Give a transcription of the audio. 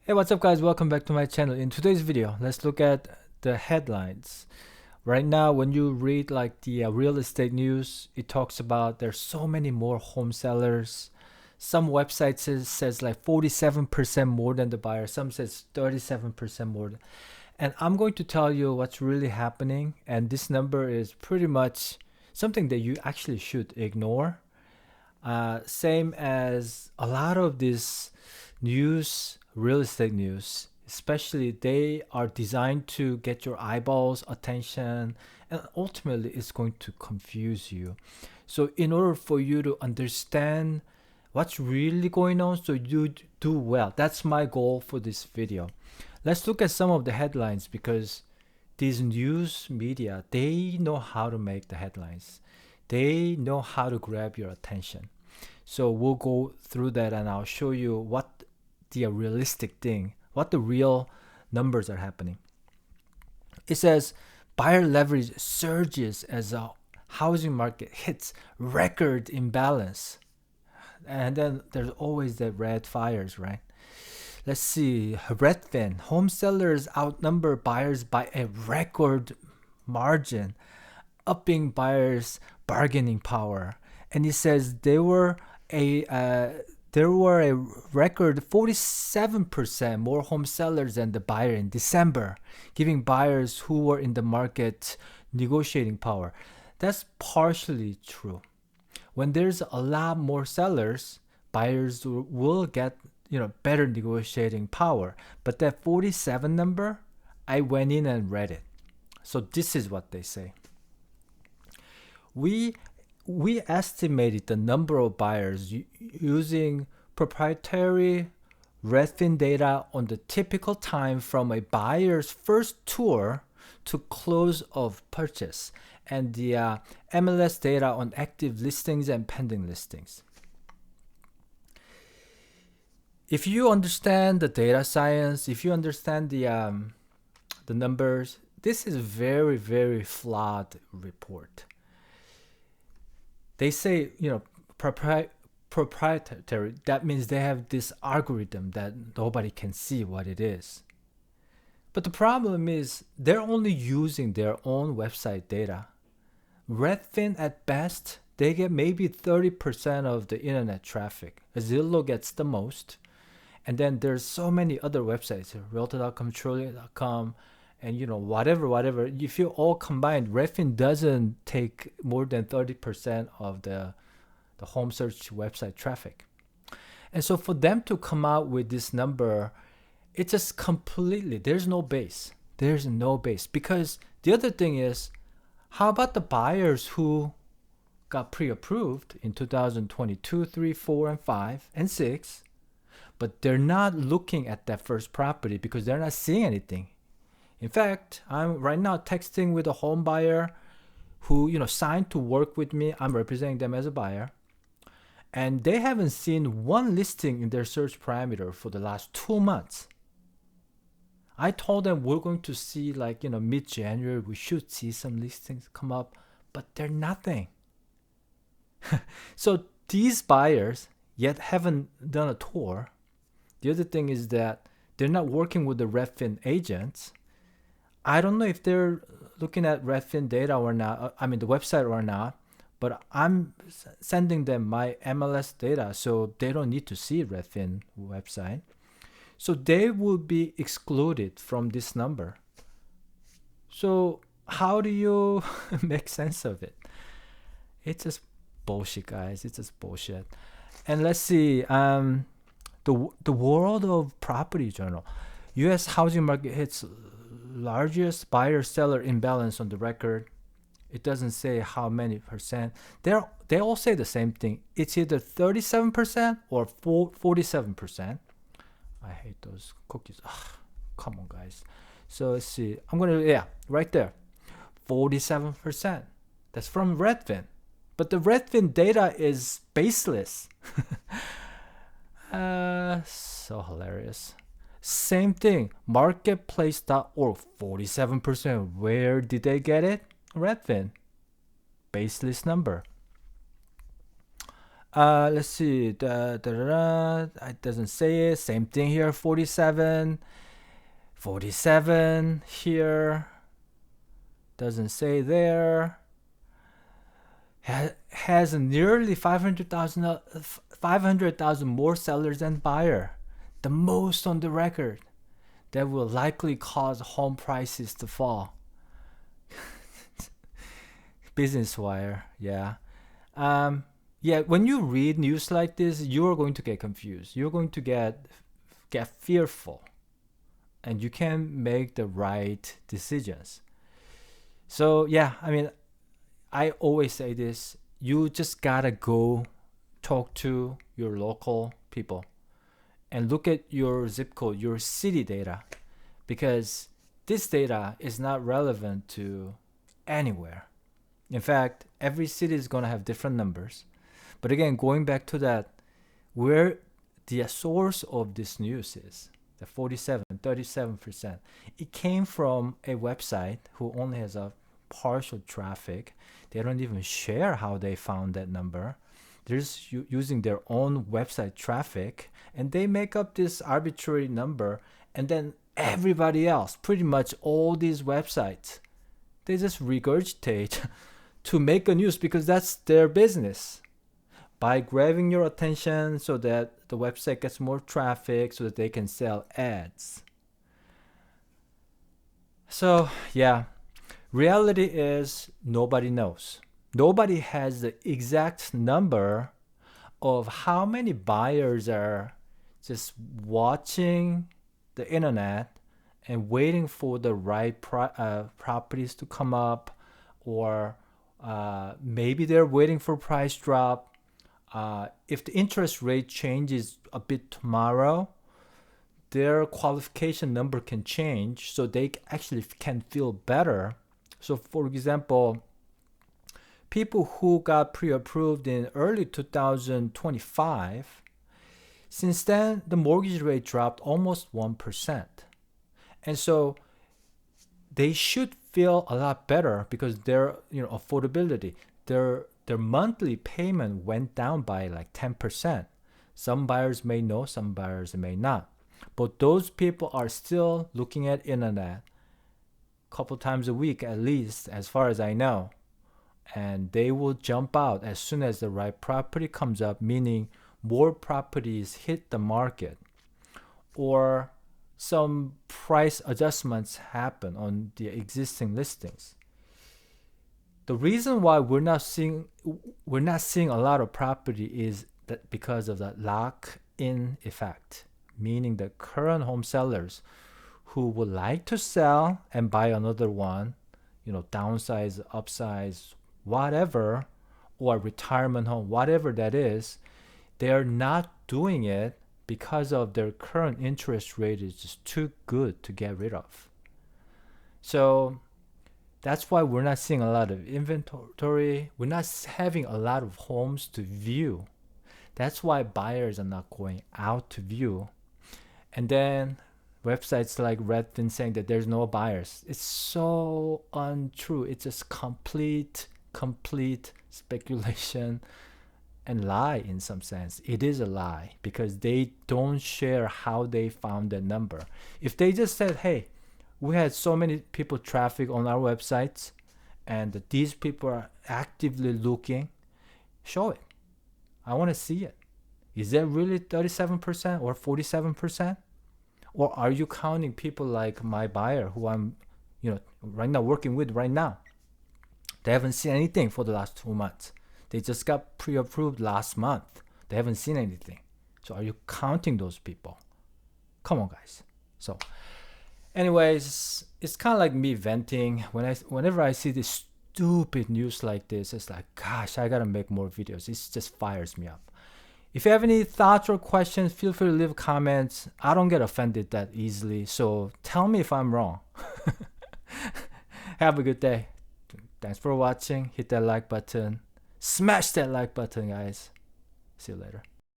Hey, what's up guys? Welcome back to my channel. In today's video, let's look at the headlines. Right now, when you read like the real estate news, it talks about there's so many more home sellers. Some websites says like 47% more than the buyer. Some says 37% more. And I'm going to tell you what's really happening. And this number is pretty much something that you actually should ignore. Same as a lot of this news, real estate news, especially they are designed to get your eyeballs, attention, and ultimately it's going to confuse you. So in order for you to understand what's really going on so you do well, that's my goal for this video. Let's look at some of the headlines because these news media, they know how to make the headlines. They know how to grab your attention. So we'll go through that and I'll show you what the realistic thing, what the real numbers are happening. It says buyer leverage surges as a housing market hits record imbalance. And then there's always the red fires, right? Let's see. Redfin, home sellers outnumber buyers by a record margin, upping buyers' bargaining power. And it says there were a record 47% more home sellers than the buyer in December, giving buyers who were in the market negotiating power. That's partially true. When there's a lot more sellers, buyers will get better negotiating power. But that 47 number, I went in and read it. So this is what they say. We estimated the number of buyers using proprietary Redfin data on the typical time from a buyer's first tour to close of purchase, and the MLS data on active listings and pending listings. If you understand the data science, if you understand the numbers, this is very, very flawed report. They say, proprietary. That means they have this algorithm that nobody can see what it is. But the problem is they're only using their own website data. Redfin at best, they get maybe 30% of the internet traffic. Zillow gets the most. And then there's so many other websites, Realtor.com, Trulia.com, and whatever. If you all combined, Redfin doesn't take more than 30% of the home search website traffic. And so for them to come out with this number, it's just completely, there's no base. There's no base. Because the other thing is, how about the buyers who got pre-approved in 2022, 3, 4, and 5, and 6, but they're not looking at that first property because they're not seeing anything. In fact, I'm right now texting with a home buyer who signed to work with me. I'm representing them as a buyer. And they haven't seen one listing in their search parameter for the last 2 months. I told them we're going to see mid-January, we should see some listings come up, but they're nothing. So these buyers yet haven't done a tour. The other thing is that they're not working with the Redfin agents. I don't know if they're looking at Redfin data or not, the website or not, but I'm sending them my MLS data so they don't need to see Redfin website. So they will be excluded from this number. So how do you make sense of it? It's just bullshit, guys. It's just bullshit. And let's see, the World of Property Journal. U.S. housing market hits largest buyer-seller imbalance on the record. It doesn't say how many percent. They all say the same thing. It's either 37% or 47%. I hate those cookies. Ugh, come on, guys. So let's see. Right there. 47%. That's from Redfin. But the Redfin data is baseless. So hilarious. Same thing. Marketplace.org, 47%. Where did they get it? Redfin. Baseless number. Let's see. It doesn't say it. Same thing here. 47. 47 here. Doesn't say there. Has nearly 500,000 more sellers than buyer. The most on the record. That will likely cause home prices to fall. Business Wire, yeah. Yeah, when you read news like this, you're going to get confused. You're going to get fearful, and you can't make the right decisions. So yeah, I mean, I always say this: you just gotta go talk to your local people and look at your zip code, your city data, because this data is not relevant to anywhere. In fact, every city is going to have different numbers. But again, going back to that, where the source of this news is, the 37%, it came from a website who only has a partial traffic. They don't even share how they found that number. They're just using their own website traffic, and they make up this arbitrary number, and then everybody else, pretty much all these websites, they just regurgitate to make a news because that's their business. By grabbing your attention so that the website gets more traffic so that they can sell ads. So yeah, reality is nobody knows. Nobody has the exact number of how many buyers are just watching the internet and waiting for the right properties to come up, or maybe they're waiting for price drop. If the interest rate changes a bit tomorrow, their qualification number can change, so they actually can feel better. So for example, people who got pre-approved in early 2025, since then the mortgage rate dropped almost 1%. And so they should feel a lot better because their affordability, their monthly payment went down by like 10%. Some buyers may know, some buyers may not. But those people are still looking at internet a couple times a week at least, as far as I know. And they will jump out as soon as the right property comes up, meaning more properties hit the market, or some price adjustments happen on the existing listings. The reason why we're not seeing a lot of property is that because of the lock-in effect, meaning the current home sellers who would like to sell and buy another one, downsize, upsize, whatever, or retirement home, whatever that is, they're not doing it because of their current interest rate is just too good to get rid of. So that's why we're not seeing a lot of inventory. We're not having a lot of homes to view. That's why buyers are not going out to view. And then websites like Redfin saying that there's no buyers. It's so untrue. It's just complete speculation and lie in some sense. It is a lie because they don't share how they found that number. If they just said, hey, we had so many people traffic on our websites and these people are actively looking, show it. I want to see it. Is that really 37% or 47%? Or are you counting people like my buyer who I'm right now working with right now? They haven't seen anything for the last 2 months. They just got pre-approved last month. They haven't seen anything. So are you counting those people? Come on, guys. So anyways, it's kind of like me venting. Whenever I see this stupid news like this, it's like, gosh, I gotta make more videos. It just fires me up. If you have any thoughts or questions, feel free to leave comments. I don't get offended that easily, so tell me if I'm wrong. Have a good day. Thanks for watching. Hit that like button. Smash that like button, guys. See you later.